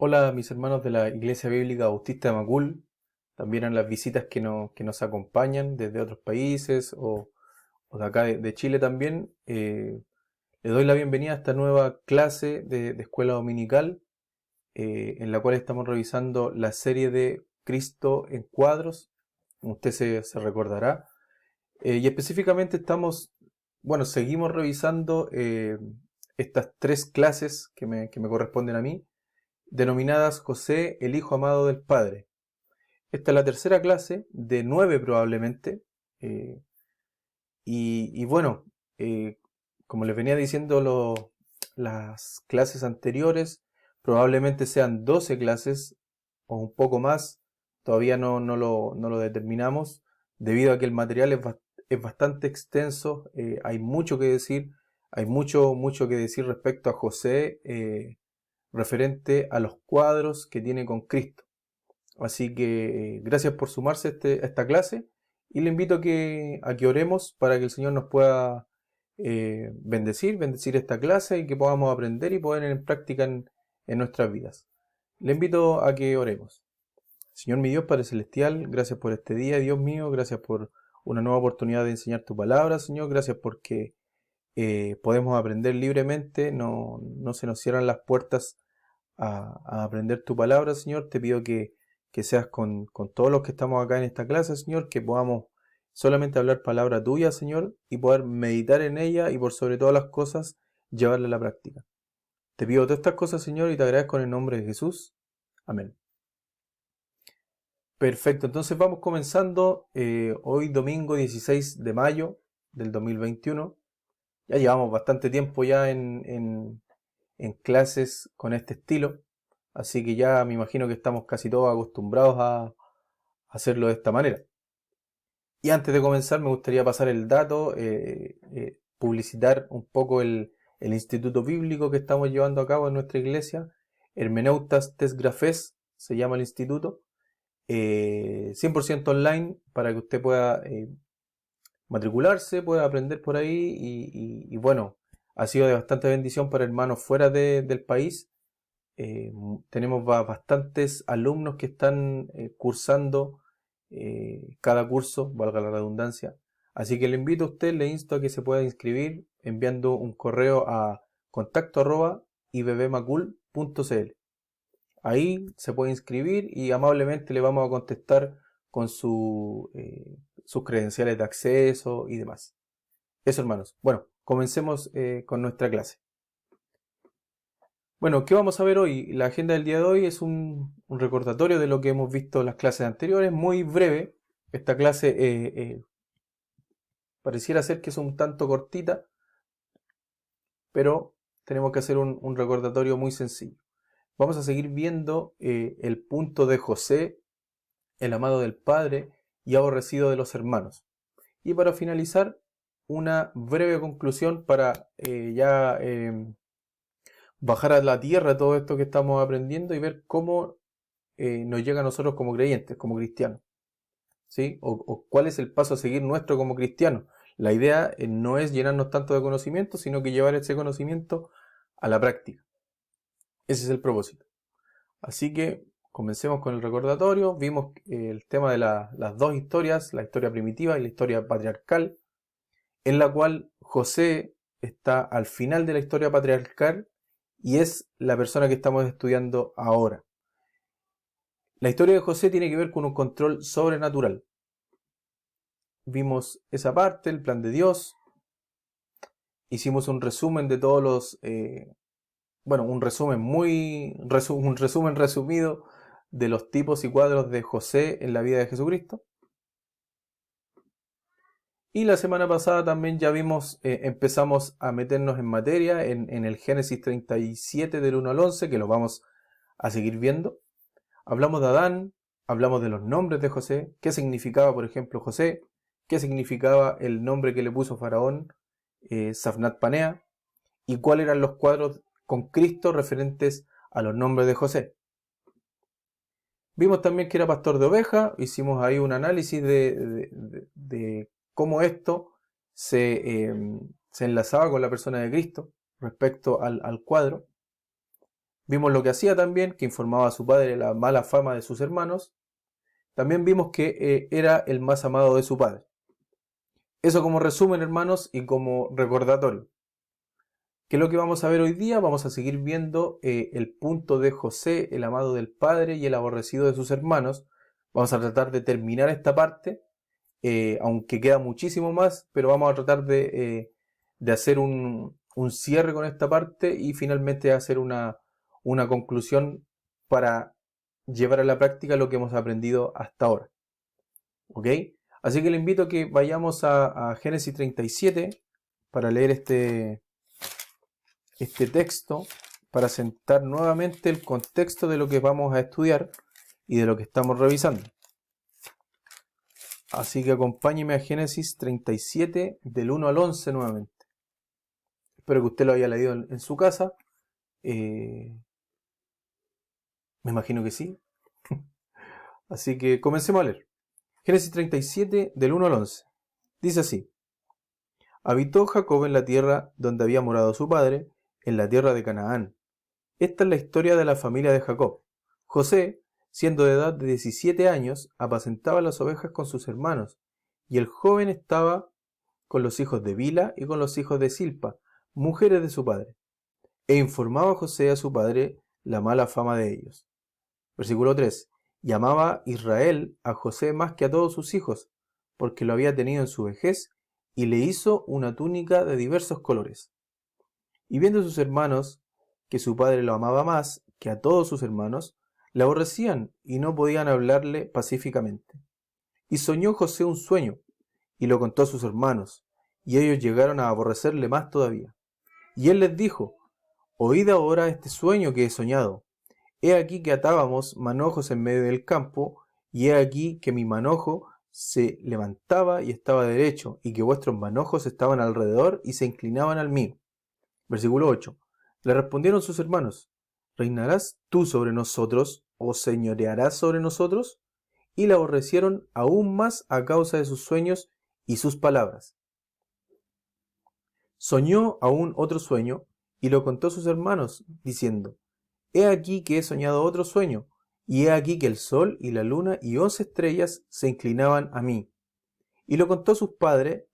Hola, mis hermanos de la Iglesia Bíblica Bautista de Macul, también a las visitas que nos acompañan desde otros países o de acá de Chile también. Les doy la bienvenida a esta nueva clase de escuela dominical, en la cual estamos revisando la serie de Cristo en cuadros, como usted se recordará. Y específicamente seguimos revisando estas tres clases que me corresponden a mí, denominadas José, el Hijo amado del Padre. Esta es la tercera clase, de 9 probablemente. eh, y bueno, eh, como les venía diciendo las clases anteriores, probablemente sean 12 clases o un poco más. Todavía no lo determinamos, debido a que el material es bastante extenso. Hay mucho que decir, hay mucho que decir respecto a José, referente a los cuadros que tiene con Cristo. Así que gracias por sumarse a esta clase y le invito a que oremos para que el Señor nos pueda bendecir esta clase y que podamos aprender y poner en práctica en nuestras vidas. Le invito a que oremos. Señor mi Dios, Padre Celestial, gracias por este día, Dios mío, gracias por una nueva oportunidad de enseñar tu palabra, Señor, gracias porque podemos aprender libremente, no se nos cierran las puertas a aprender tu palabra, Señor. Te pido que seas con todos los que estamos acá en esta clase, Señor, que podamos solamente hablar palabra tuya, Señor, y poder meditar en ella y por sobre todas las cosas llevarla a la práctica. Te pido todas estas cosas, Señor, y te agradezco en el nombre de Jesús. Amén. Perfecto, entonces vamos comenzando hoy domingo 16 de mayo del 2021. Ya llevamos bastante tiempo ya en clases con este estilo, así que ya me imagino que estamos casi todos acostumbrados a hacerlo de esta manera. Y antes de comenzar me gustaría pasar el dato, publicitar un poco el instituto bíblico que estamos llevando a cabo en nuestra iglesia. Hermeneutas Tesgrafés se llama el instituto, 100% online para que usted pueda matricularse, pueda aprender por ahí y bueno, ha sido de bastante bendición para hermanos fuera del país. Tenemos bastantes alumnos que están cursando cada curso, valga la redundancia. Así que le invito a usted, le insto a que se pueda inscribir enviando un correo a contacto@ibbmacul.cl. Ahí se puede inscribir y amablemente le vamos a contestar con sus credenciales de acceso y demás. Eso, hermanos. Bueno, comencemos con nuestra clase. Bueno, ¿qué vamos a ver hoy? La agenda del día de hoy es un recordatorio de lo que hemos visto en las clases anteriores, muy breve. Esta clase pareciera ser que es un tanto cortita, pero tenemos que hacer un recordatorio muy sencillo. Vamos a seguir viendo el punto de José, el amado del Padre y aborrecido de los hermanos. Y para finalizar, una breve conclusión para bajar a la tierra todo esto que estamos aprendiendo y ver cómo nos llega a nosotros como creyentes, como cristianos. ¿Sí? O cuál es el paso a seguir nuestro como cristianos. La idea no es llenarnos tanto de conocimiento, sino que llevar ese conocimiento a la práctica. Ese es el propósito. Así que comencemos con el recordatorio. Vimos el tema de las dos historias, la historia primitiva y la historia patriarcal, en la cual José está al final de la historia patriarcal y es la persona que estamos estudiando ahora. La historia de José tiene que ver con un control sobrenatural. Vimos esa parte, el plan de Dios. Hicimos un resumen de todos un resumen un resumen resumido de los tipos y cuadros de José en la vida de Jesucristo. Y la semana pasada también ya vimos, empezamos a meternos en materia en el Génesis 37 del 1 al 11, que lo vamos a seguir viendo. Hablamos de Adán, hablamos de los nombres de José, qué significaba, por ejemplo, José, qué significaba el nombre que le puso Faraón, Safnat Panea, y cuáles eran los cuadros con Cristo referentes a los nombres de José. Vimos también que era pastor de ovejas, hicimos ahí un análisis de cómo esto se enlazaba con la persona de Cristo respecto al cuadro. Vimos lo que hacía también, que informaba a su padre la mala fama de sus hermanos. También vimos que era el más amado de su padre. Eso como resumen, hermanos, y como recordatorio. ¿Qué es lo que vamos a ver hoy día? Vamos a seguir viendo el punto de José, el amado del padre y el aborrecido de sus hermanos. Vamos a tratar de terminar esta parte, aunque queda muchísimo más, pero vamos a tratar de hacer un cierre con esta parte y finalmente hacer una conclusión para llevar a la práctica lo que hemos aprendido hasta ahora. ¿Ok? Así que le invito a que vayamos a Génesis 37 para leer este texto, para sentar nuevamente el contexto de lo que vamos a estudiar y de lo que estamos revisando. Así que acompáñeme a Génesis 37 del 1 al 11 nuevamente. Espero que usted lo haya leído en su casa. Me imagino que sí. Así que comencemos a leer. Génesis 37 del 1 al 11. Dice así: Habitó Jacob en la tierra donde había morado su padre, en la tierra de Canaán. Esta es la historia de la familia de Jacob. José, siendo de edad de 17 años, apacentaba las ovejas con sus hermanos, y el joven estaba con los hijos de Bila y con los hijos de Silpa, mujeres de su padre, e informaba José a su padre la mala fama de ellos. Versículo 3. Llamaba Israel a José más que a todos sus hijos, porque lo había tenido en su vejez, y le hizo una túnica de diversos colores. Y viendo sus hermanos que su padre lo amaba más que a todos sus hermanos, le aborrecían y no podían hablarle pacíficamente. Y soñó José un sueño, y lo contó a sus hermanos, y ellos llegaron a aborrecerle más todavía. Y él les dijo: Oíd ahora este sueño que he soñado. He aquí que atábamos manojos en medio del campo, y he aquí que mi manojo se levantaba y estaba derecho, y que vuestros manojos estaban alrededor y se inclinaban al mío. Versículo 8. Le respondieron sus hermanos: ¿Reinarás tú sobre nosotros, o señorearás sobre nosotros? Y le aborrecieron aún más a causa de sus sueños y sus palabras. Soñó aún otro sueño, y lo contó a sus hermanos, diciendo: He aquí que he soñado otro sueño, y he aquí que el sol y la luna y 11 estrellas se inclinaban a mí. Y lo contó a su padre,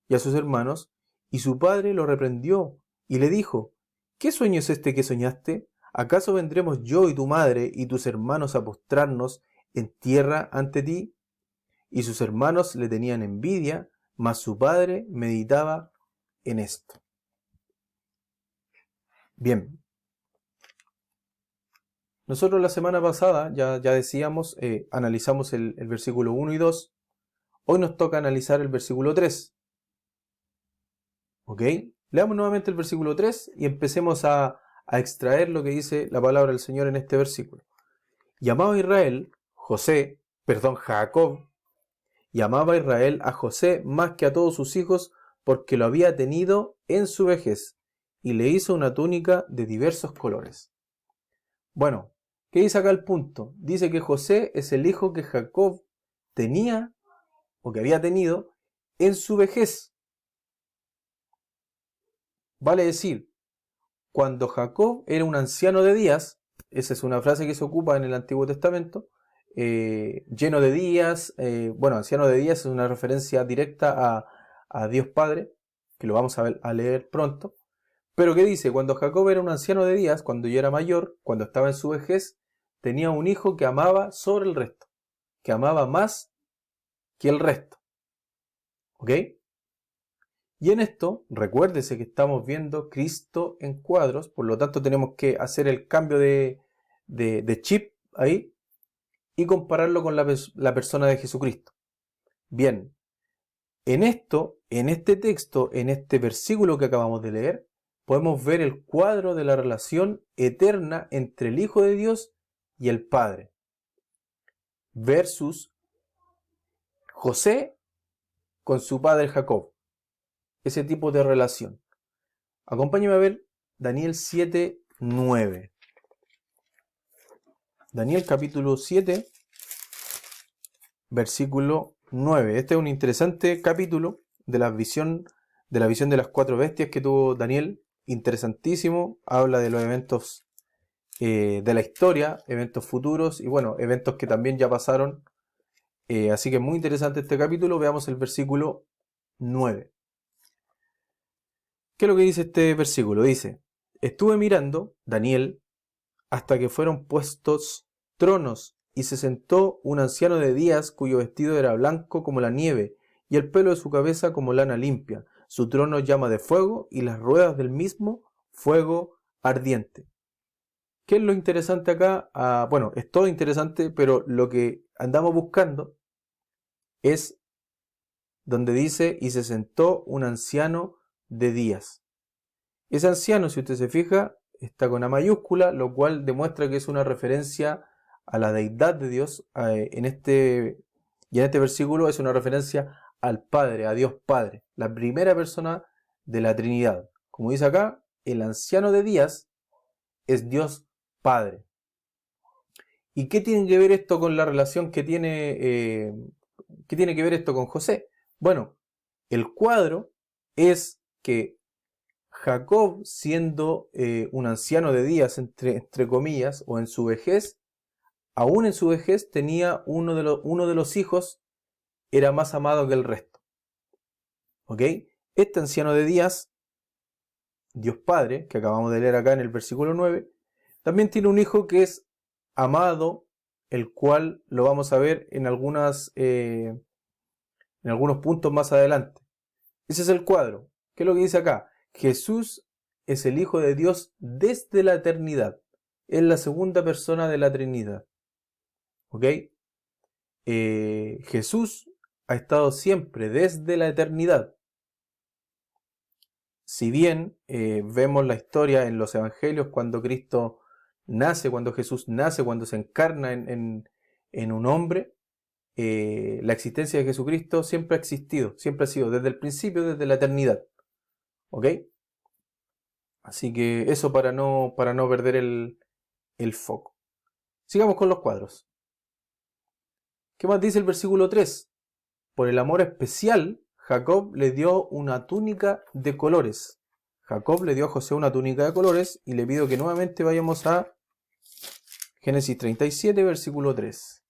y a sus hermanos, y su padre lo reprendió, y le dijo: ¿Qué sueño es este que soñaste? ¿Acaso vendremos yo y tu madre y tus hermanos a postrarnos en tierra ante ti? Y sus hermanos le tenían envidia, mas su padre meditaba en esto. Bien. Nosotros la semana pasada, ya decíamos, analizamos el versículo 1 y 2. Hoy nos toca analizar el versículo 3. ¿Ok? Leamos nuevamente el versículo 3 y empecemos a extraer lo que dice la palabra del Señor en este versículo. Llamaba Jacob, llamaba a Israel a José más que a todos sus hijos, porque lo había tenido en su vejez, y le hizo una túnica de diversos colores. Bueno, ¿qué dice acá el punto? Dice que José es el hijo que Jacob tenía, o que había tenido, en su vejez. Vale decir, cuando Jacob era un anciano de días, esa es una frase que se ocupa en el Antiguo Testamento, lleno de días, anciano de días es una referencia directa a Dios Padre, que lo vamos a leer pronto. Pero ¿qué dice? Cuando Jacob era un anciano de días, cuando ya era mayor, cuando estaba en su vejez, tenía un hijo que amaba sobre el resto, que amaba más que el resto. ¿Ok? Y en esto, recuérdese que estamos viendo Cristo en cuadros, por lo tanto tenemos que hacer el cambio de chip ahí y compararlo con la persona de Jesucristo. Bien, en este texto, en este versículo que acabamos de leer, podemos ver el cuadro de la relación eterna entre el Hijo de Dios y el Padre, versus José con su padre Jacob. Ese tipo de relación. Acompáñame a ver Daniel 7:9. Daniel capítulo 7, versículo 9. Este es un interesante capítulo de la visión de las 4 bestias que tuvo Daniel. Interesantísimo. Habla de los eventos de la historia, eventos futuros y bueno, eventos que también ya pasaron. Así que es muy interesante este capítulo. Veamos el versículo 9. ¿Qué es lo que dice este versículo? Dice, estuve mirando, Daniel, hasta que fueron puestos tronos, y se sentó un anciano de días cuyo vestido era blanco como la nieve, y el pelo de su cabeza como lana limpia. Su trono llama de fuego, y las ruedas del mismo fuego ardiente. ¿Qué es lo interesante acá? Bueno, es todo interesante, pero lo que andamos buscando es donde dice, y se sentó un anciano de días. Ese anciano, si usted se fija, está con A mayúscula, lo cual demuestra que es una referencia a la deidad de Dios. Y en este versículo es una referencia al Padre, a Dios Padre, la primera persona de la Trinidad. Como dice acá, el anciano de días es Dios Padre. ¿Y qué tiene que ver esto con la relación que qué tiene que ver esto con José? Bueno, el cuadro es que Jacob, siendo un anciano de días, entre comillas, o en su vejez, aún en su vejez tenía uno de los hijos, era más amado que el resto. ¿Ok? Este anciano de días, Dios Padre, que acabamos de leer acá en el versículo 9, también tiene un hijo que es amado, el cual lo vamos a ver en algunos puntos más adelante. Ese es el cuadro. ¿Qué es lo que dice acá? Jesús es el Hijo de Dios desde la eternidad. Es la segunda persona de la Trinidad. ¿Ok? Jesús ha estado siempre desde la eternidad. Si bien vemos la historia en los evangelios cuando Cristo nace, cuando Jesús nace, cuando se encarna en un hombre, la existencia de Jesucristo siempre ha existido, siempre ha sido desde el principio, desde la eternidad. ¿Ok? Así que eso para no perder el foco. Sigamos con los cuadros. ¿Qué más dice el versículo 3? Por el amor especial, Jacob le dio una túnica de colores. Jacob le dio a José una túnica de colores y le pido que nuevamente vayamos a Génesis 37, versículo 3.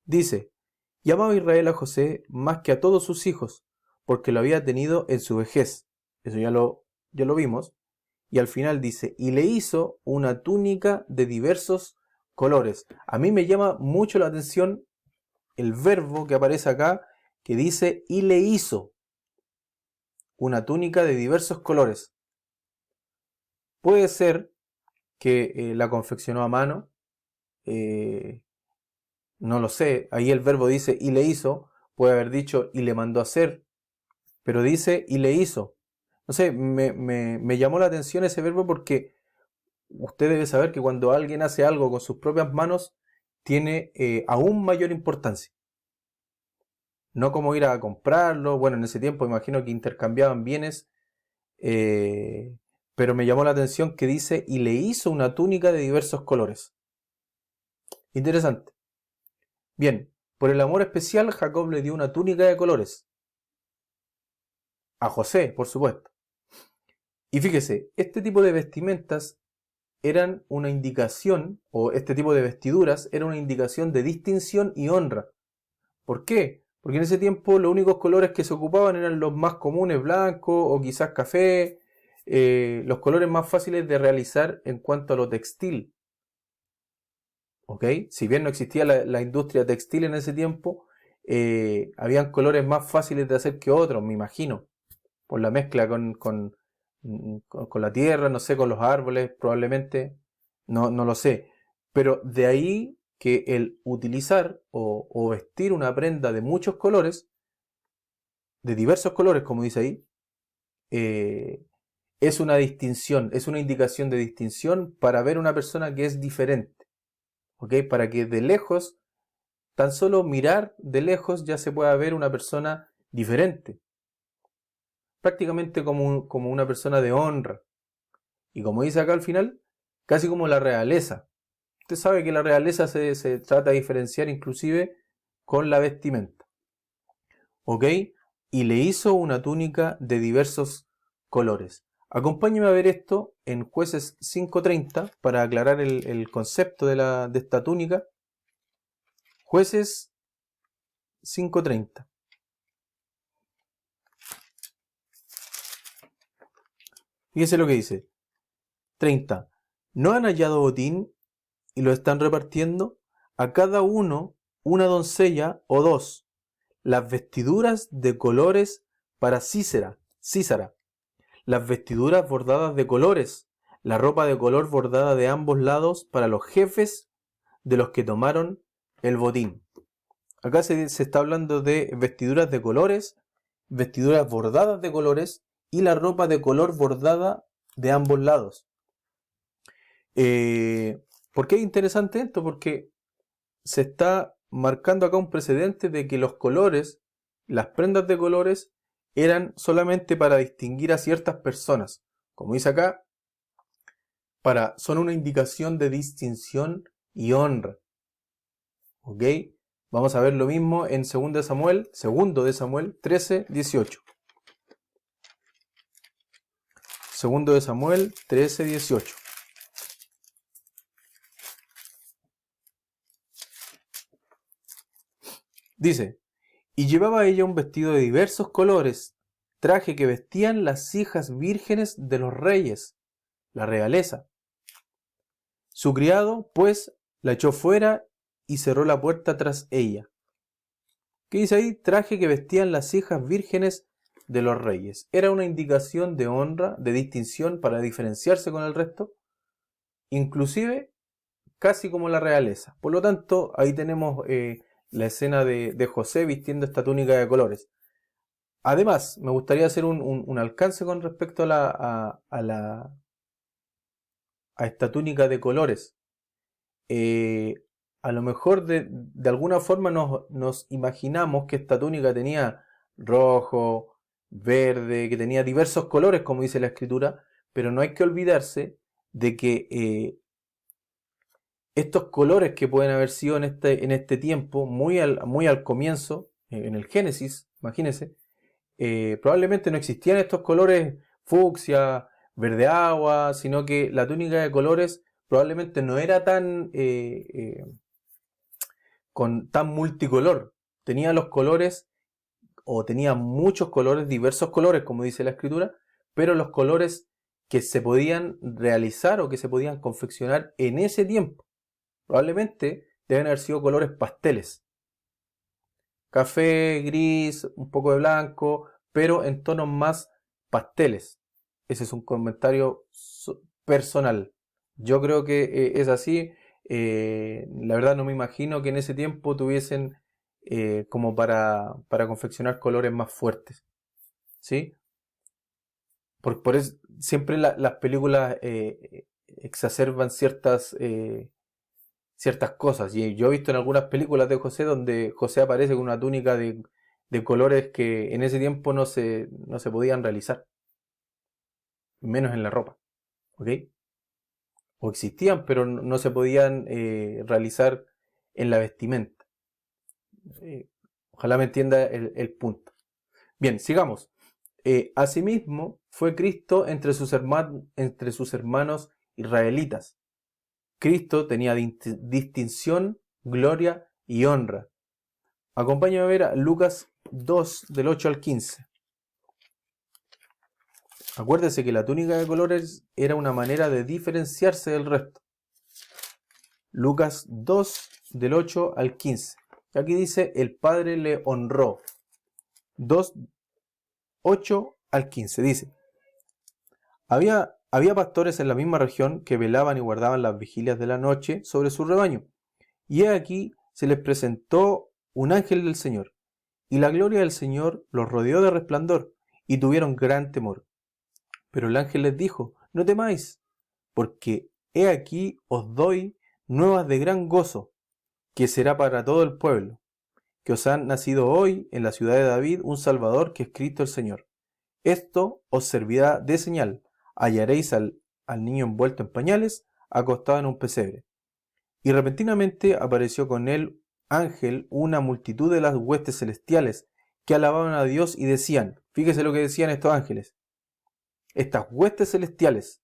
Dice, y amaba Israel a José más que a todos sus hijos, porque lo había tenido en su vejez. Eso ya lo vimos. Y al final dice, y le hizo una túnica de diversos colores. A mí me llama mucho la atención el verbo que aparece acá, que dice, y le hizo una túnica de diversos colores. Puede ser que la confeccionó a mano, no lo sé, ahí el verbo dice, y le hizo, puede haber dicho, y le mandó a hacer, pero dice, y le hizo. No sé, me llamó la atención ese verbo porque usted debe saber que cuando alguien hace algo con sus propias manos, tiene aún mayor importancia. No como ir a comprarlo, bueno, en ese tiempo imagino que intercambiaban bienes, pero me llamó la atención que dice, y le hizo una túnica de diversos colores. Interesante. Bien, por el amor especial, Jacob le dio una túnica de colores. A José, por supuesto. Y fíjese, este tipo de vestimentas eran una indicación, o este tipo de vestiduras era una indicación de distinción y honra. ¿Por qué? Porque en ese tiempo los únicos colores que se ocupaban eran los más comunes, blanco o quizás café, los colores más fáciles de realizar en cuanto a lo textil. ¿Ok? Si bien no existía la industria textil en ese tiempo, habían colores más fáciles de hacer que otros, me imagino, por la mezcla con la tierra, no sé, con los árboles, probablemente, no lo sé. Pero de ahí que el utilizar o vestir una prenda de muchos colores, de diversos colores, como dice ahí, es una distinción, es una indicación de distinción para ver una persona que es diferente. ¿Ok? Para que de lejos, tan solo mirar de lejos ya se pueda ver una persona diferente. Prácticamente como una persona de honra. Y como dice acá al final, casi como la realeza. Usted sabe que la realeza se trata de diferenciar inclusive con la vestimenta. ¿Ok? Y le hizo una túnica de diversos colores. Acompáñeme a ver esto en Jueces 5:30 para aclarar el concepto de esta túnica. Jueces 5:30. Fíjese lo que dice. 30. ¿No han hallado botín y lo están repartiendo? A cada uno una doncella o dos, las vestiduras de colores para Sísara, las vestiduras bordadas de colores, la ropa de color bordada de ambos lados para los jefes de los que tomaron el botín. Acá se está hablando de vestiduras de colores, vestiduras bordadas de colores y la ropa de color bordada de ambos lados. ¿Por qué es interesante esto? Porque se está marcando acá un precedente de que los colores, las prendas de colores, eran solamente para distinguir a ciertas personas. Como dice acá, son una indicación de distinción y honra. ¿Ok? Vamos a ver lo mismo en 2 de Samuel 13:18. 2 de Samuel 13:18. Dice, y llevaba ella un vestido de diversos colores, traje que vestían las hijas vírgenes de los reyes, la realeza. Su criado, pues, la echó fuera y cerró la puerta tras ella. ¿Qué dice ahí? Traje que vestían las hijas vírgenes de los reyes. Era una indicación de honra, de distinción para diferenciarse con el resto, inclusive casi como la realeza. Por lo tanto, ahí tenemos la escena de José vistiendo esta túnica de colores. Además, me gustaría hacer un alcance con respecto a esta túnica de colores. A lo mejor de alguna forma nos imaginamos que esta túnica tenía rojo, verde, que tenía diversos colores, como dice la escritura, pero no hay que olvidarse de que estos colores que pueden haber sido en este tiempo, muy al comienzo, en el Génesis, imagínense, probablemente no existían estos colores fucsia, verde agua, sino que la túnica de colores probablemente no era tan multicolor. Tenía los colores, o tenía muchos colores, diversos colores, como dice la escritura, pero los colores que se podían realizar o que se podían confeccionar en ese tiempo probablemente deben haber sido colores pasteles. Café, gris, un poco de blanco, pero en tonos más pasteles. Ese es un comentario personal. Yo creo que es así. La verdad no me imagino que en ese tiempo tuviesen como para confeccionar colores más fuertes. ¿Sí? Por eso siempre las películas exacerban ciertas cosas. Y yo he visto en algunas películas de José donde José aparece con una túnica de colores que en ese tiempo no se podían realizar. Menos en la ropa. ¿Ok? O existían, pero no se podían realizar en la vestimenta. Ojalá me entienda el punto. Bien, sigamos. Asimismo, fue Cristo entre sus hermanos israelitas. Cristo tenía distinción, gloria y honra. Acompáñame a ver a Lucas 2, del 8 al 15. Acuérdese que la túnica de colores era una manera de diferenciarse del resto. Lucas 2, del 8 al 15. Aquí dice, el Padre le honró. 2, 8 al 15. Dice, había pastores en la misma región que velaban y guardaban las vigilias de la noche sobre su rebaño. Y he aquí se les presentó un ángel del Señor, y la gloria del Señor los rodeó de resplandor, y tuvieron gran temor. Pero el ángel les dijo, no temáis, porque he aquí os doy nuevas de gran gozo, que será para todo el pueblo, que os ha nacido hoy en la ciudad de David un Salvador, que es Cristo el Señor. Esto os servirá de señal, hallaréis al niño envuelto en pañales, acostado en un pesebre. Y repentinamente apareció con él ángel una multitud de las huestes celestiales, que alababan a Dios y decían, fíjese lo que decían estos ángeles, estas huestes celestiales.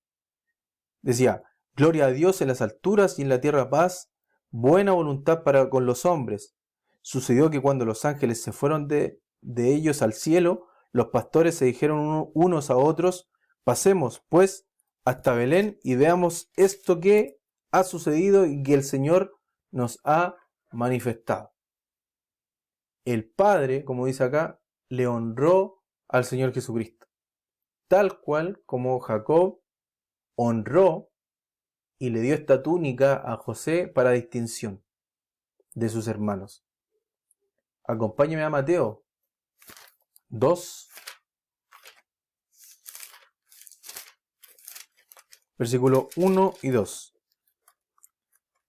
Decía, gloria a Dios en las alturas y en la tierra paz, buena voluntad para con los hombres. Sucedió que cuando los ángeles se fueron de ellos al cielo, los pastores se dijeron unos a otros, pasemos pues hasta Belén y veamos esto que ha sucedido y que el Señor nos ha manifestado. El Padre, como dice acá, le honró al Señor Jesucristo, tal cual como Jacob honró y le dio esta túnica a José para distinción de sus hermanos. Acompáñame a Mateo 2, versículo 1 y 2.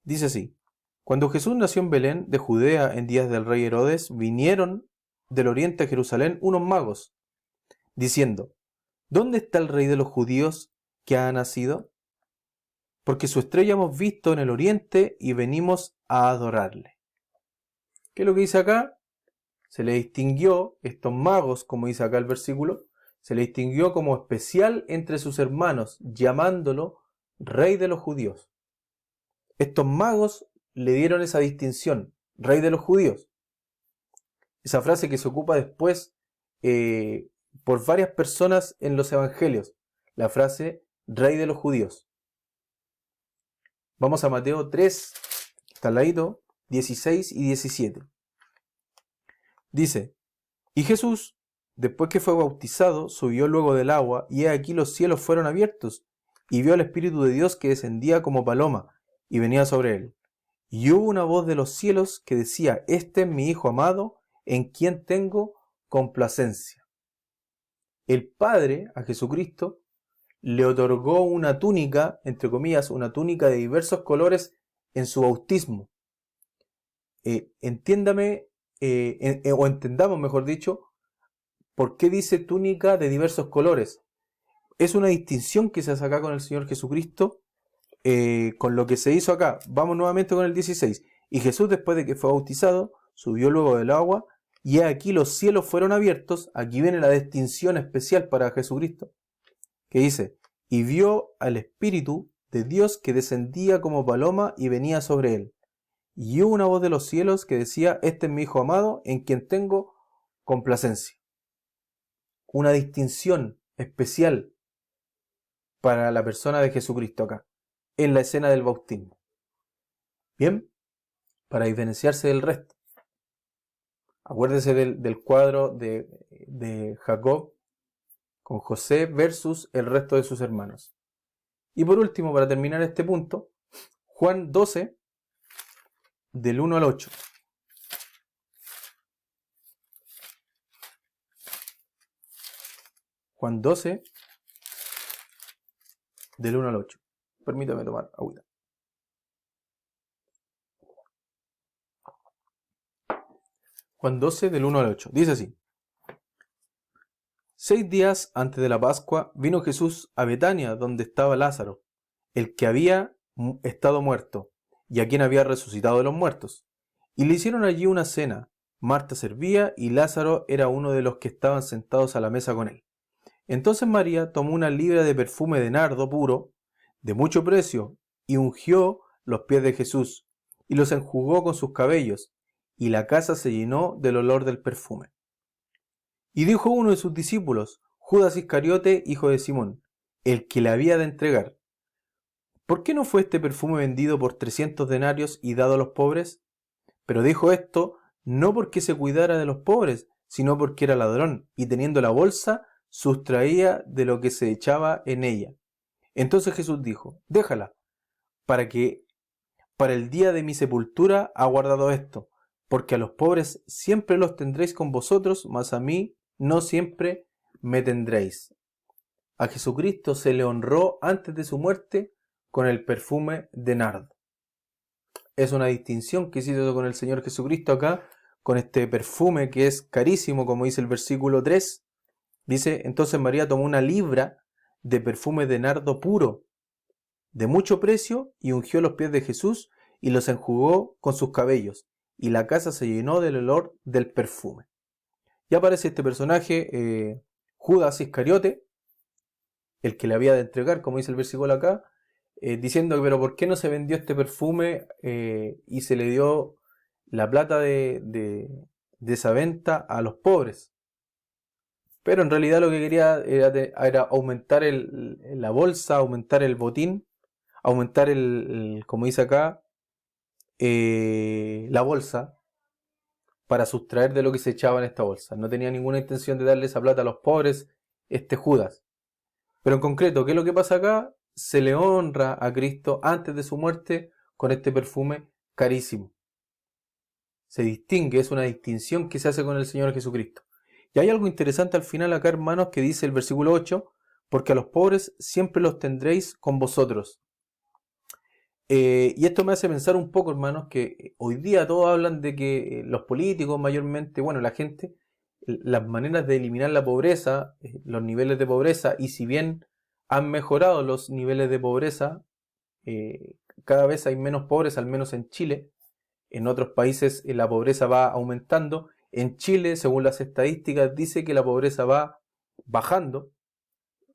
Dice así: Cuando Jesús nació en Belén de Judea en días del rey Herodes, vinieron del oriente a Jerusalén unos magos, diciendo, ¿dónde está el rey de los judíos que ha nacido? Porque su estrella hemos visto en el oriente y venimos a adorarle. ¿Qué es lo que dice acá? Se le distinguió, estos magos, como dice acá el versículo, se le distinguió como especial entre sus hermanos, llamándolo rey de los judíos. Estos magos le dieron esa distinción, rey de los judíos. Esa frase que se ocupa después por varias personas en los evangelios, la frase rey de los judíos. Vamos a Mateo 3, está al ladito, 16 y 17. Dice, y Jesús, después que fue bautizado, subió luego del agua, y he aquí los cielos fueron abiertos, y vio al Espíritu de Dios que descendía como paloma, y venía sobre él. Y hubo una voz de los cielos que decía, este es mi Hijo amado, en quien tengo complacencia. El Padre, a Jesucristo, le otorgó una túnica, entre comillas, una túnica de diversos colores en su bautismo. Entiéndame, o entendamos, mejor dicho, por qué dice túnica de diversos colores. Es una distinción que se hace acá con el Señor Jesucristo, con lo que se hizo acá. Vamos nuevamente con el 16. Y Jesús, después de que fue bautizado, subió luego del agua, y aquí los cielos fueron abiertos. Aquí viene la distinción especial para Jesucristo, que dice, y vio al Espíritu de Dios que descendía como paloma y venía sobre él. Y hubo una voz de los cielos que decía, este es mi Hijo amado, en quien tengo complacencia. Una distinción especial para la persona de Jesucristo acá, en la escena del bautismo. Bien, para diferenciarse del resto. Acuérdese del cuadro de Jacob con José versus el resto de sus hermanos. Y por último, para terminar este punto, Juan 12, del 1 al 8. Juan 12, del 1 al 8. Permítame tomar agüita. Juan 12, del 1 al 8. Dice así. 6 días antes de la Pascua vino Jesús a Betania, donde estaba Lázaro, el que había estado muerto, y a quien había resucitado de los muertos. Y le hicieron allí una cena. Marta servía, y Lázaro era uno de los que estaban sentados a la mesa con él. Entonces María tomó una libra de perfume de nardo puro, de mucho precio, y ungió los pies de Jesús, y los enjugó con sus cabellos, y la casa se llenó del olor del perfume. Y dijo uno de sus discípulos, Judas Iscariote, hijo de Simón, el que le había de entregar, ¿por qué no fue este perfume vendido por 300 denarios y dado a los pobres? Pero dijo esto no porque se cuidara de los pobres, sino porque era ladrón, y teniendo la bolsa, sustraía de lo que se echaba en ella. Entonces Jesús dijo, déjala, para el día de mi sepultura ha guardado esto, porque a los pobres siempre los tendréis con vosotros, mas a mí no siempre me tendréis. A Jesucristo se le honró antes de su muerte con el perfume de nardo. Es una distinción que se hizo con el Señor Jesucristo acá, con este perfume que es carísimo, como dice el versículo 3. Dice, entonces María tomó una libra de perfume de nardo puro, de mucho precio, y ungió los pies de Jesús y los enjugó con sus cabellos, y la casa se llenó del olor del perfume. Ya aparece este personaje, Judas Iscariote, el que le había de entregar, como dice el versículo acá, diciendo, pero ¿por qué no se vendió este perfume y se le dio la plata de esa venta a los pobres? Pero en realidad lo que quería era aumentar la bolsa, aumentar el botín, aumentar como dice acá, la bolsa para sustraer de lo que se echaba en esta bolsa. No tenía ninguna intención de darle esa plata a los pobres, este Judas. Pero en concreto, ¿qué es lo que pasa acá? Se le honra a Cristo antes de su muerte con este perfume carísimo. Se distingue, es una distinción que se hace con el Señor Jesucristo. Y hay algo interesante al final acá, hermanos, que dice el versículo 8, porque a los pobres siempre los tendréis con vosotros. Y esto me hace pensar un poco, hermanos, que hoy día todos hablan de que los políticos mayormente, bueno, la gente, las maneras de eliminar la pobreza, los niveles de pobreza, y si bien han mejorado los niveles de pobreza, cada vez hay menos pobres, al menos en Chile. En otros países la pobreza va aumentando. En Chile, según las estadísticas, dice que la pobreza va bajando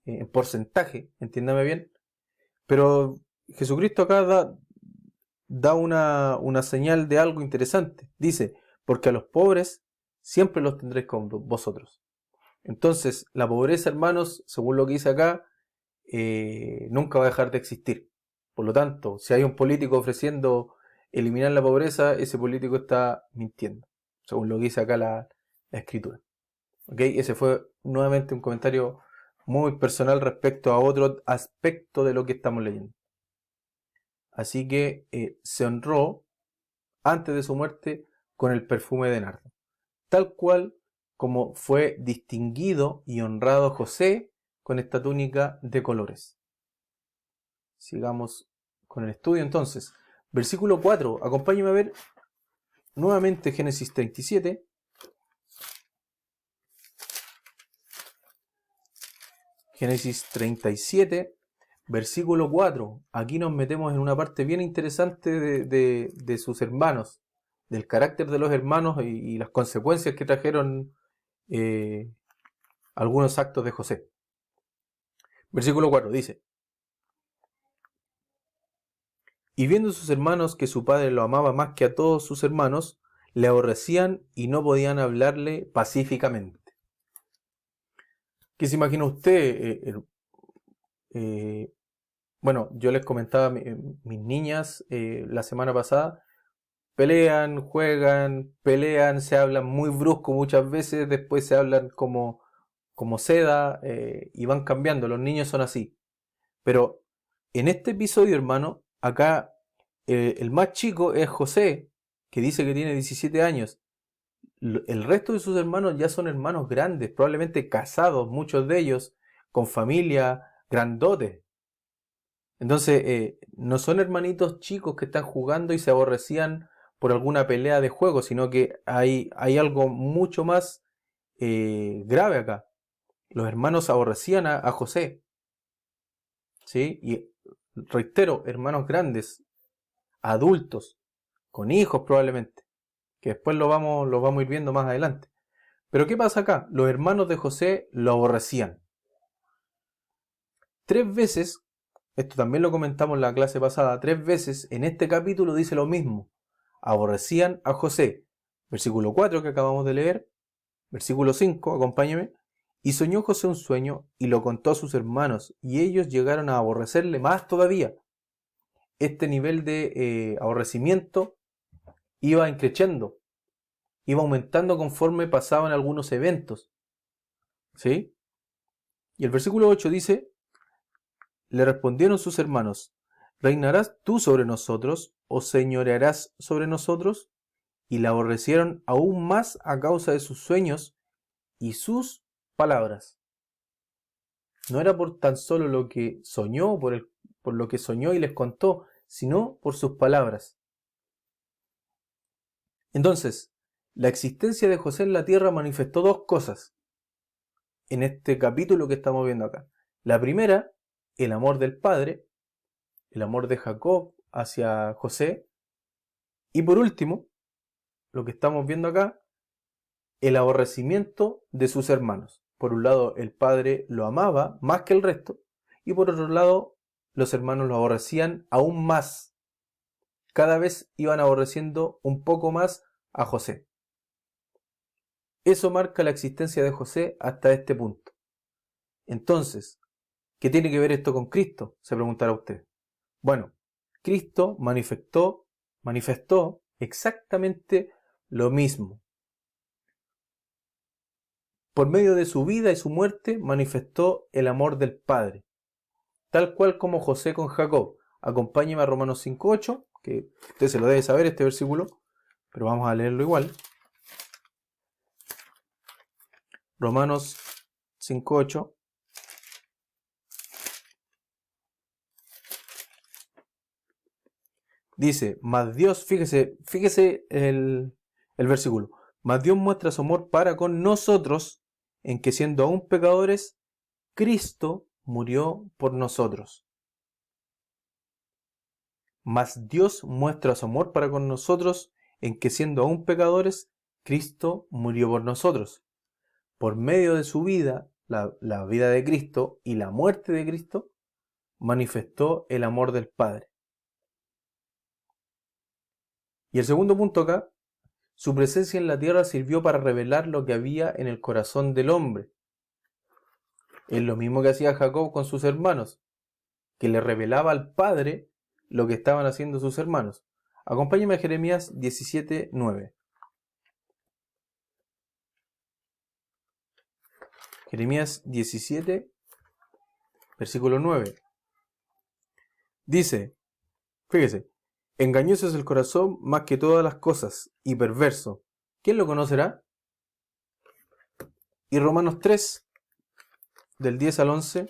en porcentaje, entiéndame bien. Pero Jesucristo acá da una señal de algo interesante. Dice, porque a los pobres siempre los tendréis con vosotros. Entonces, la pobreza, hermanos, según lo que dice acá, nunca va a dejar de existir. Por lo tanto, si hay un político ofreciendo eliminar la pobreza, ese político está mintiendo, según lo que dice acá la escritura. ¿Okay? Ese fue nuevamente un comentario muy personal respecto a otro aspecto de lo que estamos leyendo. Así que se honró antes de su muerte con el perfume de nardo, tal cual como fue distinguido y honrado José con esta túnica de colores. Sigamos con el estudio entonces. Versículo 4, acompáñenme a ver nuevamente Génesis 37. Génesis 37, versículo 4. Aquí nos metemos en una parte bien interesante de sus hermanos, del carácter de los hermanos y las consecuencias que trajeron algunos actos de José. Versículo 4 dice: y viendo sus hermanos que su padre lo amaba más que a todos sus hermanos, le aborrecían y no podían hablarle pacíficamente. ¿Qué se imagina usted? Bueno, yo les comentaba a mis niñas la semana pasada, pelean, juegan, pelean, se hablan muy brusco muchas veces, después se hablan como seda y van cambiando, los niños son así. Pero en este episodio, hermano, acá el más chico es José, que dice que tiene 17 años. El resto de sus hermanos ya son hermanos grandes, probablemente casados, muchos de ellos, con familia, grandotes. Entonces, no son hermanitos chicos que están jugando y se aborrecían por alguna pelea de juego, sino que hay algo mucho más grave acá. Los hermanos aborrecían a José, ¿sí? Y reitero, hermanos grandes, adultos, con hijos probablemente, que después lo vamos a ir viendo más adelante. Pero ¿qué pasa acá? Los hermanos de José lo aborrecían. 3 veces, esto también lo comentamos en la clase pasada, 3 veces en este capítulo dice lo mismo. Aborrecían a José. Versículo 4 que acabamos de leer. Versículo 5, acompáñeme. Y soñó José un sueño y lo contó a sus hermanos, y ellos llegaron a aborrecerle más todavía. Este nivel de aborrecimiento iba increciendo, iba aumentando conforme pasaban algunos eventos. ¿Sí? Y el versículo 8 dice: le respondieron sus hermanos: ¿reinarás tú sobre nosotros o señorearás sobre nosotros? Y la aborrecieron aún más a causa de sus sueños y sus palabras. No era por tan solo lo que soñó, por lo que soñó y les contó, sino por sus palabras. Entonces, la existencia de José en la tierra manifestó 2 cosas en este capítulo que estamos viendo acá. La primera, el amor del Padre, el amor de Jacob hacia José. Y por último, lo que estamos viendo acá, el aborrecimiento de sus hermanos. Por un lado, el padre lo amaba más que el resto, y por otro lado, los hermanos lo aborrecían aún más. Cada vez iban aborreciendo un poco más a José. Eso marca la existencia de José hasta este punto. Entonces, ¿qué tiene que ver esto con Cristo?, se preguntará usted. Bueno, Cristo manifestó exactamente lo mismo. Por medio de su vida y su muerte manifestó el amor del Padre, tal cual como José con Jacob. Acompáñeme a Romanos 5:8, que usted se lo debe saber este versículo, pero vamos a leerlo igual. Romanos 5:8. Dice, mas Dios, fíjese el versículo, mas Dios muestra su amor para con nosotros, en que siendo aún pecadores, Cristo murió por nosotros. Mas Dios muestra su amor para con nosotros, en que siendo aún pecadores, Cristo murió por nosotros. Por medio de su vida, la vida de Cristo y la muerte de Cristo, manifestó el amor del Padre. Y el segundo punto acá, su presencia en la tierra sirvió para revelar lo que había en el corazón del hombre. Es lo mismo que hacía Jacob con sus hermanos, que le revelaba al Padre lo que estaban haciendo sus hermanos. Acompáñame a Jeremías 17:9. Jeremías 17, versículo 9. Dice, fíjese, engañoso es el corazón más que todas las cosas, y perverso. ¿Quién lo conocerá? Y Romanos 3, del 10 al 11.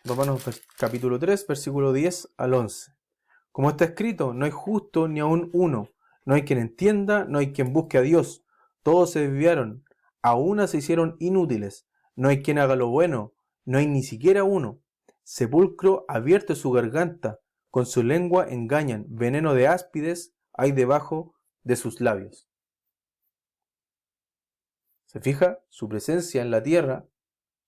Romanos capítulo 3, versículo 10 al 11. Como está escrito, no hay justo ni aun uno, no hay quien entienda, no hay quien busque a Dios. Todos se desviaron, a una se hicieron inútiles, no hay quien haga lo bueno, no hay ni siquiera uno. Sepulcro abierto es su garganta, con su lengua engañan, veneno de áspides hay debajo de sus labios. ¿Se fija? Su presencia en la tierra,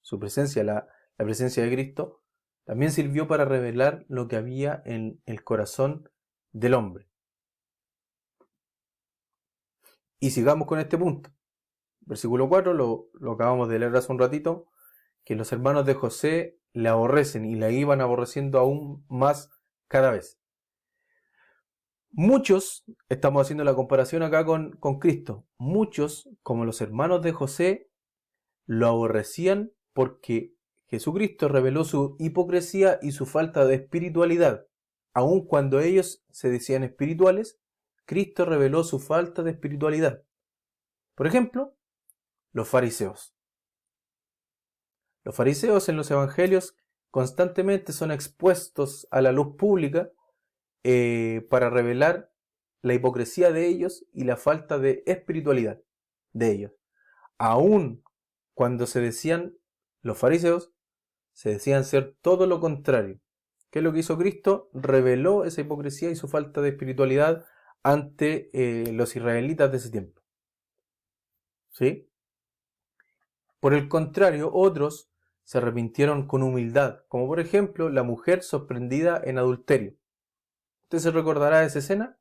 su presencia, la presencia de Cristo, también sirvió para revelar lo que había en el corazón del hombre. Y sigamos con este punto. Versículo 4, lo acabamos de leer hace un ratito, que los hermanos de José le aborrecen y la iban aborreciendo aún más cada vez. Muchos, estamos haciendo la comparación acá con Cristo, muchos, como los hermanos de José, lo aborrecían porque Jesucristo reveló su hipocresía y su falta de espiritualidad. Aun cuando ellos se decían espirituales, Cristo reveló su falta de espiritualidad. Por ejemplo, los fariseos. Los fariseos en los evangelios constantemente son expuestos a la luz pública para revelar la hipocresía de ellos y la falta de espiritualidad de ellos. Aun cuando se decían, los fariseos, se decían ser todo lo contrario. ¿Qué es lo que hizo Cristo? Reveló esa hipocresía y su falta de espiritualidad ante los israelitas de ese tiempo. ¿Sí? Por el contrario, otros se arrepintieron con humildad, como por ejemplo la mujer sorprendida en adulterio. ¿Usted se recordará de esa escena?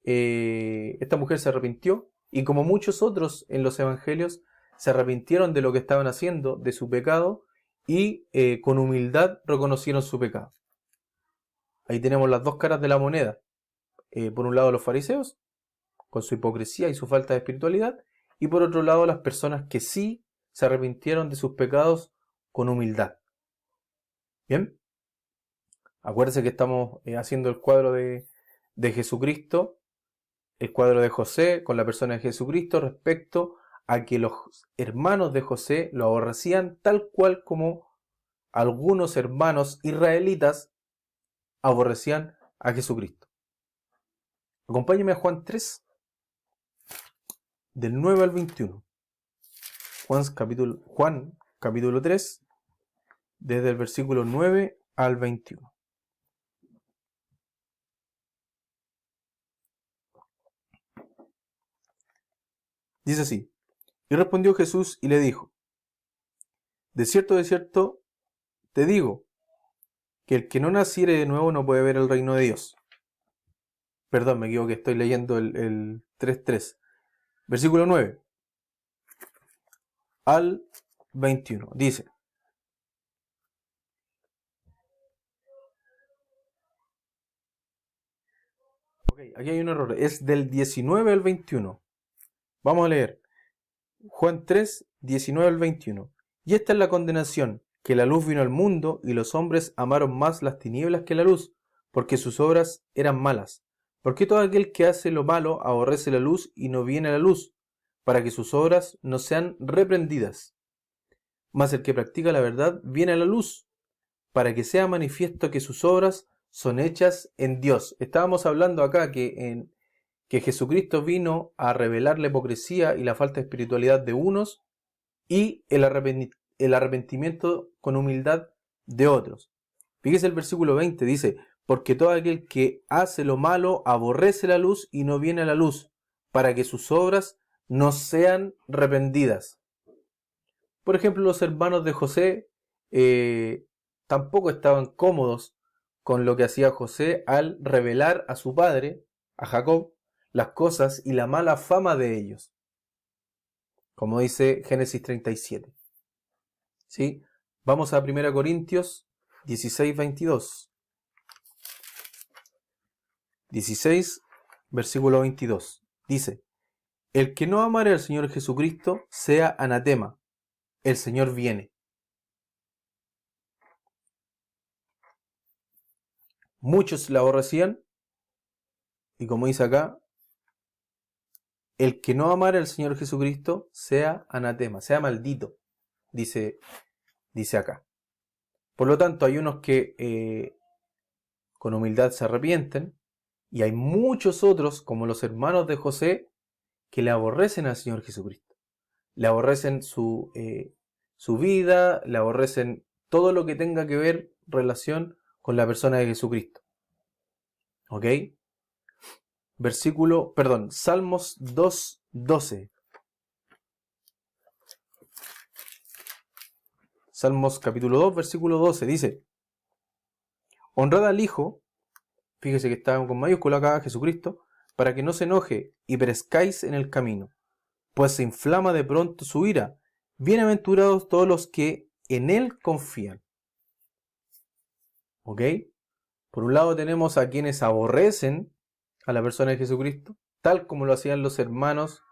Esta mujer se arrepintió y como muchos otros en los evangelios se arrepintieron de lo que estaban haciendo, de su pecado, y con humildad reconocieron su pecado. Ahí tenemos las dos caras de la moneda. Por un lado los fariseos, con su hipocresía y su falta de espiritualidad, y por otro lado las personas que sí se arrepintieron de sus pecados con humildad. ¿Bien? Acuérdense que estamos haciendo el cuadro de Jesucristo, el cuadro de José con la persona de Jesucristo respecto a que los hermanos de José lo aborrecían tal cual como algunos hermanos israelitas aborrecían a Jesucristo. Acompáñenme a Juan 3, del 9 al 21. Juan capítulo 3, desde el versículo 9 al 21. Dice así: y respondió Jesús y le dijo: de cierto, te digo, que el que no naciere de nuevo no puede ver el reino de Dios. Perdón, me equivoqué, estoy leyendo el 3.3. Versículo 9 al 21. Dice: ok, aquí hay un error, es del 19 al 21. Vamos a leer Juan 3, 19 al 21. Y esta es la condenación, que la luz vino al mundo, y los hombres amaron más las tinieblas que la luz, porque sus obras eran malas. Porque todo aquel que hace lo malo aborrece la luz y no viene a la luz, para que sus obras no sean reprendidas. Mas el que practica la verdad viene a la luz, para que sea manifiesto que sus obras son hechas en Dios. Estábamos hablando acá que Jesucristo vino a revelar la hipocresía y la falta de espiritualidad de unos y el arrepentimiento con humildad de otros. Fíjese el versículo 20, dice: porque todo aquel que hace lo malo aborrece la luz y no viene a la luz, para que sus obras no sean reprendidas. Por ejemplo, los hermanos de José tampoco estaban cómodos con lo que hacía José al revelar a su padre, a Jacob, las cosas y la mala fama de ellos, como dice Génesis 37. ¿Sí? Vamos a 1 Corintios 16, 22. 16, versículo 22. Dice: el que no amare al Señor Jesucristo sea anatema. El Señor viene. Muchos la aborrecían, y como dice acá, el que no amare al Señor Jesucristo sea anatema, sea maldito, dice acá. Por lo tanto, hay unos que con humildad se arrepienten, y hay muchos otros, como los hermanos de José, que le aborrecen al Señor Jesucristo. Le aborrecen su vida, le aborrecen todo lo que tenga que ver relación con la persona de Jesucristo. ¿Ok? Salmos 2, 12. Salmos capítulo 2, versículo 12, dice: honrad al Hijo, fíjese que está con mayúscula acá, Jesucristo, para que no se enoje y perezcáis en el camino, pues se inflama de pronto su ira. Bienaventurados todos los que en Él confían. ¿Ok? Por un lado tenemos a quienes aborrecen a la persona de Jesucristo, tal como lo hacían los hermanos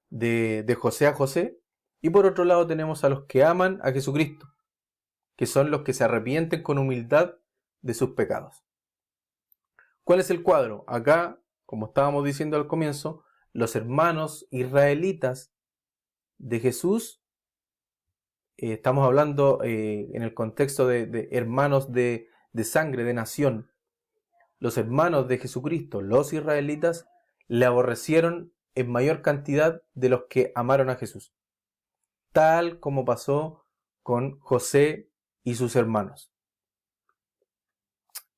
de José a José, y por otro lado tenemos a los que aman a Jesucristo, que son los que se arrepienten con humildad de sus pecados. ¿Cuál es el cuadro? Acá, como estábamos diciendo al comienzo, los hermanos israelitas de Jesús, estamos hablando en el contexto de hermanos de sangre, de nación. Los hermanos de Jesucristo, los israelitas, le aborrecieron en mayor cantidad de los que amaron a Jesús, tal como pasó con José y sus hermanos.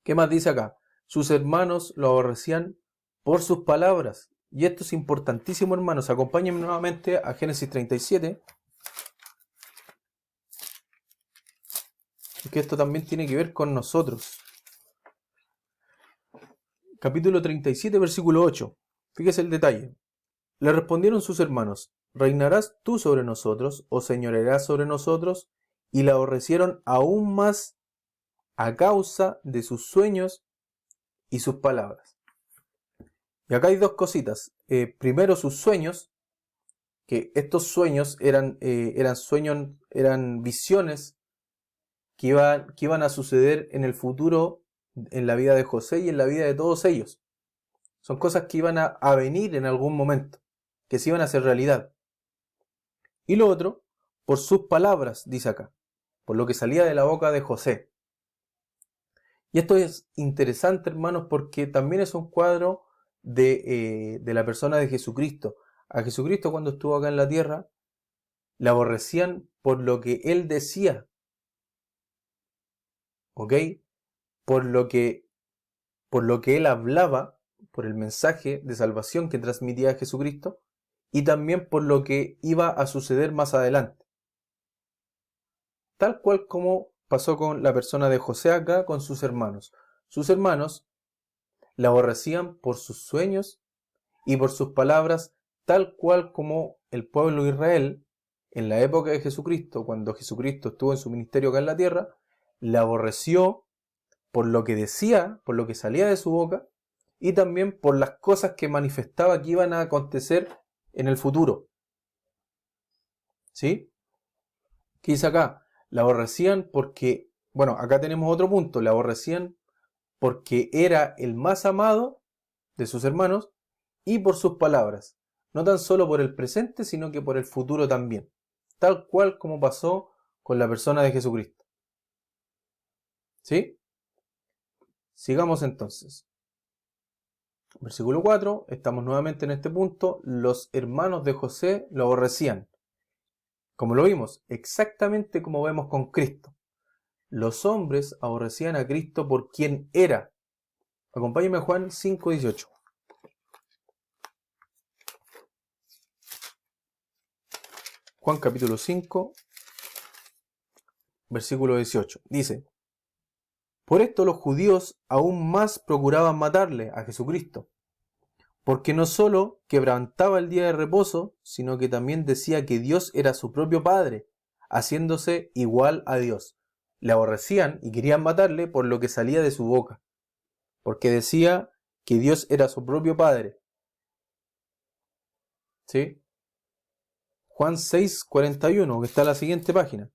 ¿Qué más dice acá? Sus hermanos lo aborrecían por sus palabras. Y esto es importantísimo, hermanos. Acompáñenme nuevamente a Génesis 37. Que esto también tiene que ver con nosotros. Capítulo 37, versículo 8. Fíjese el detalle. Le respondieron sus hermanos: ¿reinarás tú sobre nosotros o señorearás sobre nosotros? Y la aborrecieron aún más a causa de sus sueños y sus palabras. Y acá hay dos cositas. Primero, sus sueños, que estos sueños eran visiones que iban a suceder en el futuro, en la vida de José y en la vida de todos ellos. Son cosas que iban a venir en algún momento, que se iban a hacer realidad. Y lo otro, por sus palabras, dice acá, por lo que salía de la boca de José. Y esto es interesante, hermanos, porque también es un cuadro de la persona de Jesucristo. A Jesucristo, cuando estuvo acá en la tierra, le aborrecían por lo que él decía. ¿Ok? Por lo que él hablaba, por el mensaje de salvación que transmitía Jesucristo, y también por lo que iba a suceder más adelante. tal cual como pasó con la persona de José acá con sus hermanos. Sus hermanos la aborrecían por sus sueños y por sus palabras, tal cual como el pueblo de Israel en la época de Jesucristo, cuando Jesucristo estuvo en su ministerio acá en la tierra, la aborreció por lo que decía, por lo que salía de su boca, y también por las cosas que manifestaba que iban a acontecer en el futuro. ¿Sí? ¿Qué dice acá? La aborrecían porque, bueno, acá tenemos otro punto, la aborrecían porque era el más amado de sus hermanos y por sus palabras, no tan solo por el presente, sino que por el futuro también, tal cual como pasó con la persona de Jesucristo. ¿Sí? Sigamos entonces. Versículo 4, estamos nuevamente en este punto, los hermanos de José lo aborrecían. Como lo vimos, exactamente como vemos con Cristo. Los hombres aborrecían a Cristo por quien era. Acompáñenme a Juan 5:18. Juan capítulo 5, versículo 18. Dice: por esto los judíos aún más procuraban matarle a Jesucristo, porque no solo quebrantaba el día de reposo, sino que también decía que Dios era su propio Padre, haciéndose igual a Dios. Le aborrecían y querían matarle por lo que salía de su boca, porque decía que Dios era su propio Padre. ¿Sí? Juan 6:41, que está en la siguiente página.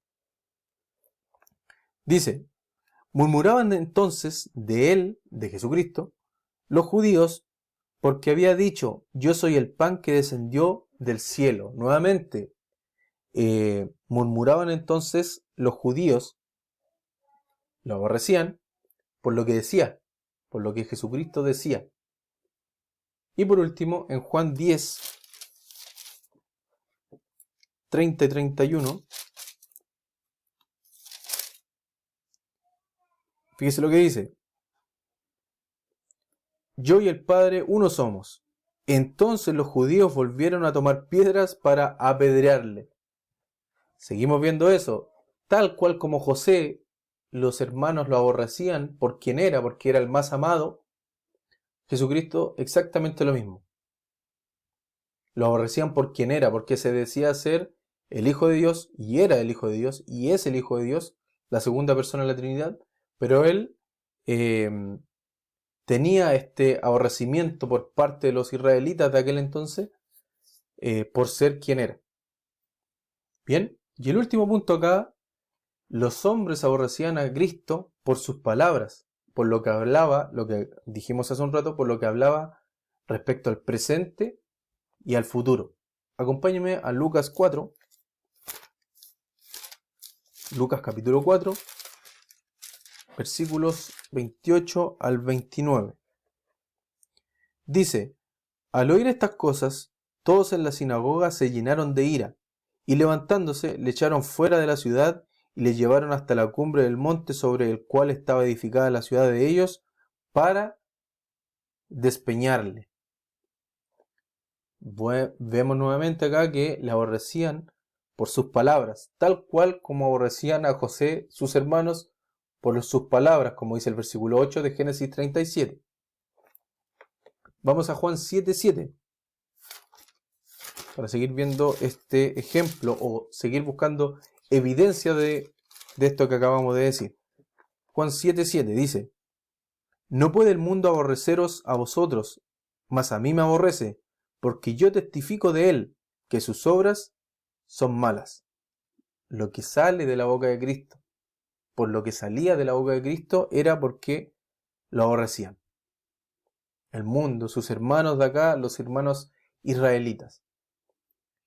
Dice: murmuraban entonces de él, de Jesucristo, los judíos, porque había dicho, yo soy el pan que descendió del cielo. Nuevamente, murmuraban entonces los judíos, lo aborrecían por lo que decía, por lo que Jesucristo decía. Y por último, en Juan 10, 30 y 31, fíjese lo que dice: yo y el Padre uno somos. Entonces los judíos volvieron a tomar piedras para apedrearle. Seguimos viendo eso. Tal cual como José, los hermanos lo aborrecían por quien era, porque era el más amado. Jesucristo exactamente lo mismo. Lo aborrecían por quien era, porque se decía ser el Hijo de Dios, y era el Hijo de Dios, y es el Hijo de Dios, la segunda persona de la Trinidad, pero él tenía este aborrecimiento por parte de los israelitas de aquel entonces por ser quien era. Bien, y el último punto acá, los hombres aborrecían a Cristo por sus palabras, por lo que hablaba, lo que dijimos hace un rato, por lo que hablaba respecto al presente y al futuro. Acompáñenme a Lucas 4, Lucas capítulo 4, versículos 28 al 29. Dice: al oír estas cosas, todos en la sinagoga se llenaron de ira, y levantándose le echaron fuera de la ciudad y le llevaron hasta la cumbre del monte sobre el cual estaba edificada la ciudad de ellos, para despeñarle. Vemos nuevamente acá que le aborrecían por sus palabras, tal cual como aborrecían a José, sus hermanos, por sus palabras, como dice el versículo 8 de Génesis 37. Vamos a Juan 7:7 para seguir viendo este ejemplo o seguir buscando evidencia de esto que acabamos de decir. Juan 7:7 dice: no puede el mundo aborreceros a vosotros, mas a mí me aborrece, porque yo testifico de él que sus obras son malas. Lo que sale de la boca de Cristo, por lo que salía de la boca de Cristo, era porque lo aborrecían. El mundo, sus hermanos de acá, los hermanos israelitas.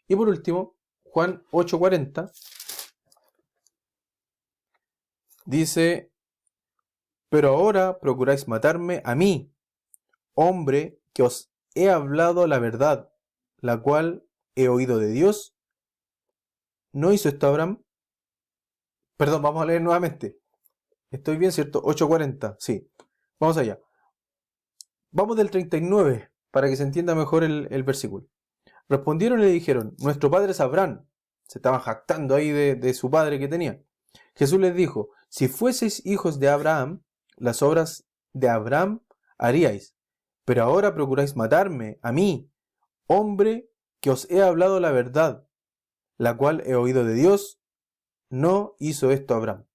Y por último, Juan 8:40 dice: pero ahora procuráis matarme a mí, hombre que os he hablado la verdad, la cual he oído de Dios. ¿No hizo esto Abraham? Perdón, vamos a leer nuevamente. ¿Estoy bien, cierto? 8:40, sí. Vamos allá. Vamos del 39, para que se entienda mejor el versículo. Respondieron y le dijeron: nuestro padre es Abraham. Se estaban jactando ahí de su padre que tenía. Jesús les dijo, si fueseis hijos de Abraham, las obras de Abraham haríais, pero ahora procuráis matarme, a mí, hombre que os he hablado la verdad, la cual he oído de Dios, no hizo esto Abraham.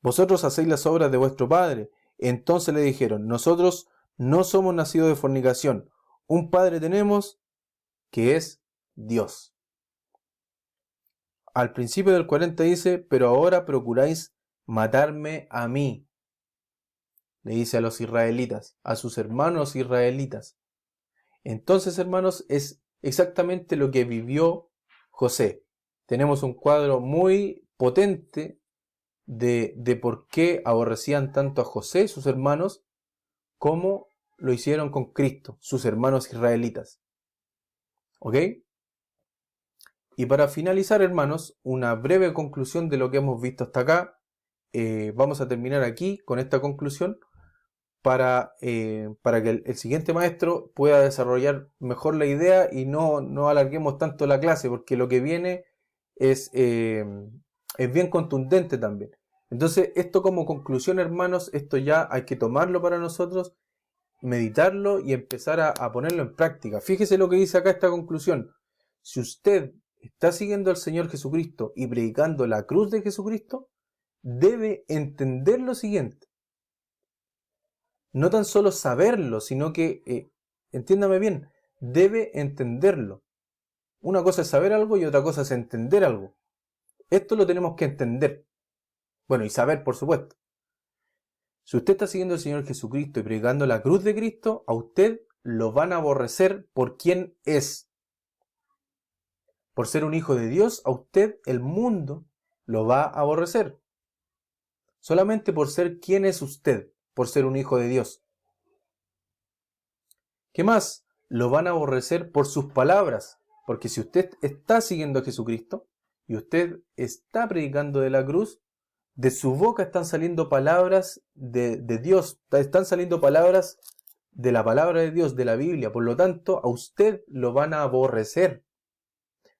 Vosotros hacéis las obras de vuestro padre. Entonces le dijeron, nosotros no somos nacidos de fornicación, un padre tenemos que es Dios. Al principio del 40 dice, pero ahora procuráis matarme a mí. Le dice a los israelitas, a sus hermanos israelitas. Entonces, hermanos, es exactamente lo que vivió José. Tenemos un cuadro muy potente de por qué aborrecían tanto a José y sus hermanos como lo hicieron con Cristo, sus hermanos israelitas. ¿Ok? Y para finalizar, hermanos, una breve conclusión de lo que hemos visto hasta acá. Vamos a terminar aquí con esta conclusión para que el siguiente maestro pueda desarrollar mejor la idea y no alarguemos tanto la clase, porque lo que viene es bien contundente también. Entonces, esto como conclusión, hermanos, esto ya hay que tomarlo para nosotros, meditarlo y empezar a ponerlo en práctica. Fíjese lo que dice acá esta conclusión. Si usted está siguiendo al Señor Jesucristo y predicando la cruz de Jesucristo, debe entender lo siguiente. No tan solo saberlo, sino que, entiéndame bien, debe entenderlo. Una cosa es saber algo y otra cosa es entender algo. Esto lo tenemos que entender. Bueno, y saber, por supuesto. Si usted está siguiendo al Señor Jesucristo y predicando la cruz de Cristo, a usted lo van a aborrecer por quien es. Por ser un hijo de Dios, a usted el mundo lo va a aborrecer. Solamente por ser quien es usted, por ser un hijo de Dios. ¿Qué más? Lo van a aborrecer por sus palabras. Porque si usted está siguiendo a Jesucristo y usted está predicando de la cruz, de su boca están saliendo palabras de Dios, están saliendo palabras de la palabra de Dios, de la Biblia. Por lo tanto, a usted lo van a aborrecer.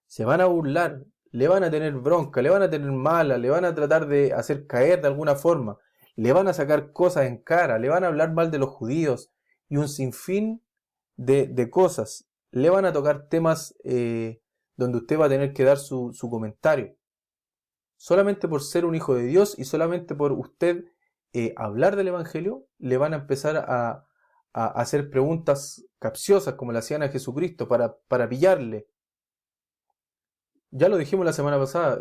Se van a burlar, le van a tener bronca, le van a tener mala, le van a tratar de hacer caer de alguna forma, le van a sacar cosas en cara, le van a hablar mal de los judíos y un sinfín de cosas. Le van a tocar temas donde usted va a tener que dar su comentario. Solamente por ser un hijo de Dios y solamente por usted hablar del Evangelio, le van a empezar a hacer preguntas capciosas como le hacían a Jesucristo para pillarle. Ya lo dijimos la semana pasada,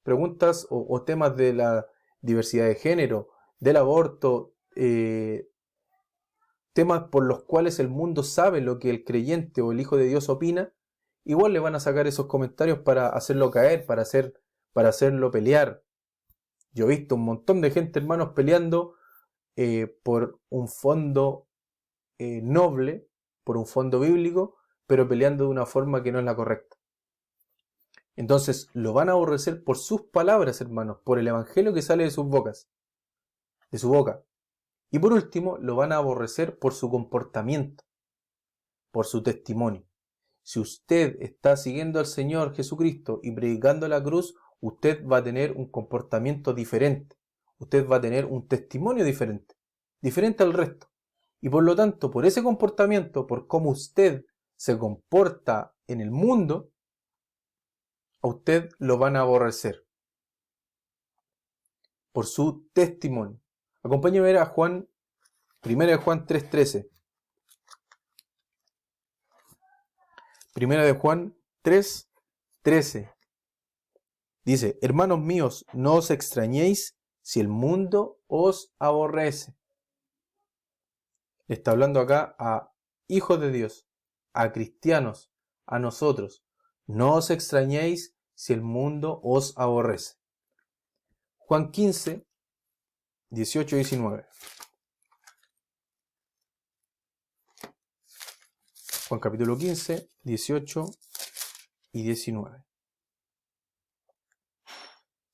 preguntas o temas de la diversidad de género, del aborto, temas por los cuales el mundo sabe lo que el creyente o el hijo de Dios opina, igual le van a sacar esos comentarios para hacerlo caer, para hacerlo pelear. Yo he visto un montón de gente, hermanos, peleando por un fondo noble, por un fondo bíblico, pero peleando de una forma que no es la correcta. Entonces lo van a aborrecer por sus palabras, hermanos, por el evangelio que sale de sus bocas, de su boca. Y por último, lo van a aborrecer por su comportamiento, por su testimonio. Si usted está siguiendo al Señor Jesucristo y predicando la cruz, usted va a tener un comportamiento diferente. Usted va a tener un testimonio diferente, diferente al resto. Y por lo tanto, por ese comportamiento, por cómo usted se comporta en el mundo, a usted lo van a aborrecer. Por su testimonio. Acompáñeme a ver a Juan, 1 de Juan 3:13. 1 de Juan 3:13. Dice, hermanos míos, no os extrañéis si el mundo os aborrece. Está hablando acá a hijos de Dios, a cristianos, a nosotros. No os extrañéis si el mundo os aborrece. Juan 15, 18 y 19. Juan capítulo 15, 18 y 19.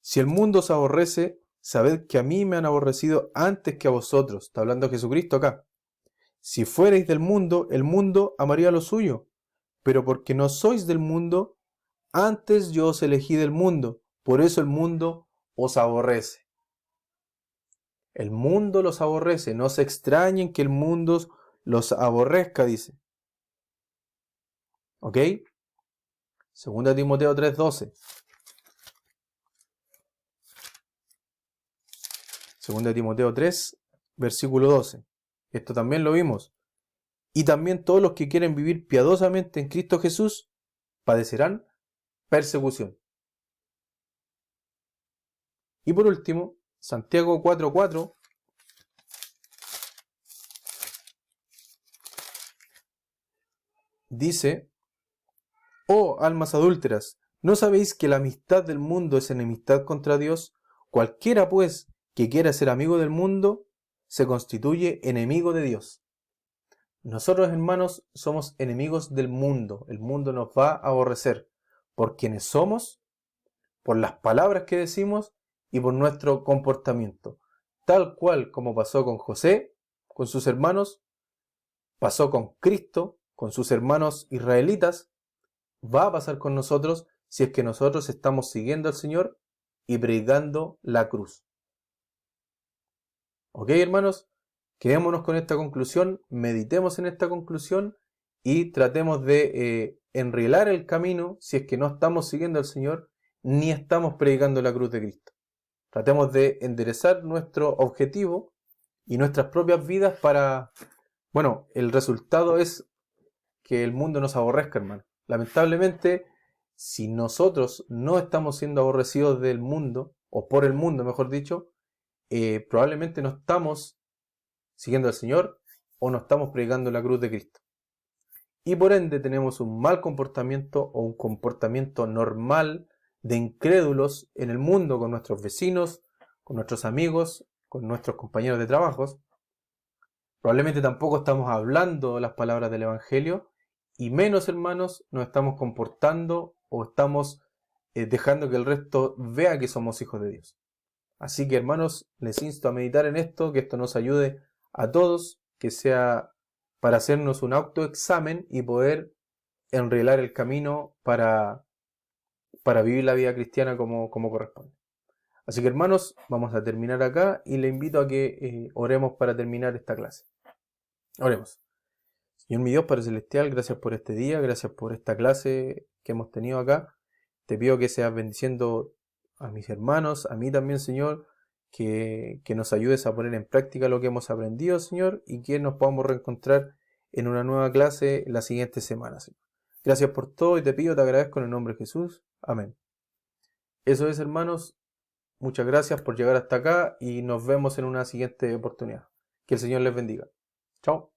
Si el mundo os aborrece, sabed que a mí me han aborrecido antes que a vosotros. Está hablando Jesucristo acá. Si fuerais del mundo, el mundo amaría lo suyo. Pero porque no sois del mundo, antes yo os elegí del mundo, Por eso el mundo os aborrece. El mundo los aborrece. No se extrañen que el mundo los aborrezca, dice. ¿Ok? 2 Timoteo 3:12. 2 Timoteo 3, versículo 12. Esto también lo vimos. Y también todos los que quieren vivir piadosamente en Cristo Jesús padecerán persecución. Y por último, Santiago 4:4 dice: Oh almas adúlteras, ¿no sabéis que la amistad del mundo es enemistad contra Dios? Cualquiera pues que quiera ser amigo del mundo se constituye enemigo de Dios. Nosotros, hermanos, somos enemigos del mundo. El mundo nos va a aborrecer por quienes somos, por las palabras que decimos y por nuestro comportamiento. Tal cual como pasó con José, con sus hermanos, pasó con Cristo, con sus hermanos israelitas, va a pasar con nosotros si es que nosotros estamos siguiendo al Señor y predicando la cruz. ¿Ok, hermanos? Quedémonos con esta conclusión, meditemos en esta conclusión y tratemos de enrilar el camino si es que no estamos siguiendo al Señor ni estamos predicando la cruz de Cristo. Tratemos de enderezar nuestro objetivo y nuestras propias vidas para... Bueno, el resultado es que el mundo nos aborrezca, hermano. Lamentablemente, si nosotros no estamos siendo aborrecidos del mundo, o por el mundo, mejor dicho, probablemente no estamos siguiendo al Señor o no estamos predicando la cruz de Cristo. Y por ende tenemos un mal comportamiento o un comportamiento normal de incrédulos en el mundo con nuestros vecinos, con nuestros amigos, con nuestros compañeros de trabajos. Probablemente tampoco estamos hablando las palabras del Evangelio y menos, hermanos, nos estamos comportando o estamos dejando que el resto vea que somos hijos de Dios. Así que, hermanos, les insto a meditar en esto, que esto nos ayude a todos, que sea para hacernos un autoexamen y poder enrilar el camino para vivir la vida cristiana como corresponde. Así que, hermanos, vamos a terminar acá y le invito a que oremos para terminar esta clase. Oremos. Señor mi Dios, Padre Celestial, gracias por este día, gracias por esta clase que hemos tenido acá. Te pido que seas bendiciendo a mis hermanos, a mí también, Señor, que nos ayudes a poner en práctica lo que hemos aprendido, Señor, y que nos podamos reencontrar en una nueva clase la siguiente semana, Señor. Gracias por todo y te pido, te agradezco en el nombre de Jesús. Amén. Eso es, hermanos. Muchas gracias por llegar hasta acá y nos vemos en una siguiente oportunidad. Que el Señor les bendiga. Chao.